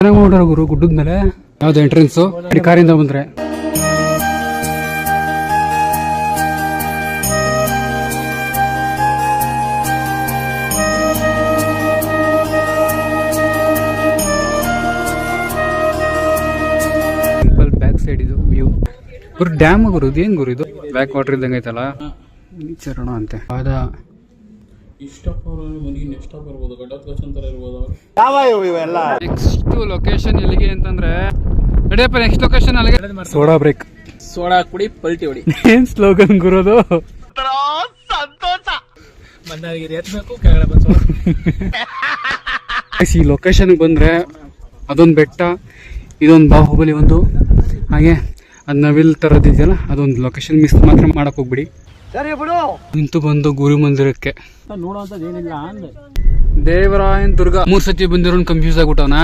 ಚೆನ್ನಾಗಿ ನೋಡ್ರ ಗುರು ಗುಡ್ಡದ ಮೇಲೆ ಯಾವ್ದು ಎಂಟ್ರೆನ್ಸ್ ಕಾರಿಂದ ಬಂದ್ರೆ ಬ್ಯಾಕ್ ಸೈಡ್ ಇದು ವ್ಯೂ ಗುರು ಡ್ಯಾಮ್ ಗುರು ಇದೇನ್ ಗುರು ಇದು ಬ್ಯಾಕ್ ವಾಟರ್ ಇದ್ದಂಗೆ ಐತಲ್ಲ ಚರಣ ಅಂತೆ ಅದ ನೆಕ್ಸ್ಟ್ ಲೊಕೇಶನ್ ಎಲ್ಲಿಗೆ ಅಂತಂದ್ರೆ ನಡೆಯಪ್ಪ ನೆಕ್ಸ್ಟ್ ಲೊಕೇಶನ್ ಅಲ್ಲಿಗೆ ಸೋಡಾ ಬ್ರೇಕ್ ಸೋಡಾ ಕುಡಿ ಪಲ್ಟಿ ಹೊಡಿ ಏನ್ ಸ್ಲೋಗನ್ ಗುರೋದು ಸಂತೋಷ ಬಂದಾಗಿರಿ ಎತ್ಬೇಕು ಕೆಳಗಡೆ ಬಂದು ಈ ಲೊಕೇಶನ್ ಬಂದ್ರೆ ಅದೊಂದು ಬೆಟ್ಟ ಇದೊಂದು ಬಾಹುಬಲಿ ಒಂದು ಹಾಗೆ ಅದ್ ನವಿಲ್ ತರದ್ ಇದೆಯಲ್ಲ ಅದೊಂದು ಲೊಕೇಶನ್ ಮಿಸ್ ಮಾತ್ರ ಮಾಡಕ್ ಹೋಗ್ಬಿಡಿ ನಿಂತು ಬಂದು ಗುರು ಮಂದಿರಕ್ಕೆ ನೋಡುವಂತದ್ದು ಏನಿಲ್ಲ ಅಂದೆ ದೇವರಾಯನ್ ದುರ್ಗ 3 ಸತಿ ಬಂದಿರೋ ಕನ್ಫ್ಯೂಸ್ ಆಗ್ಬಿಟ್ಟವನಾ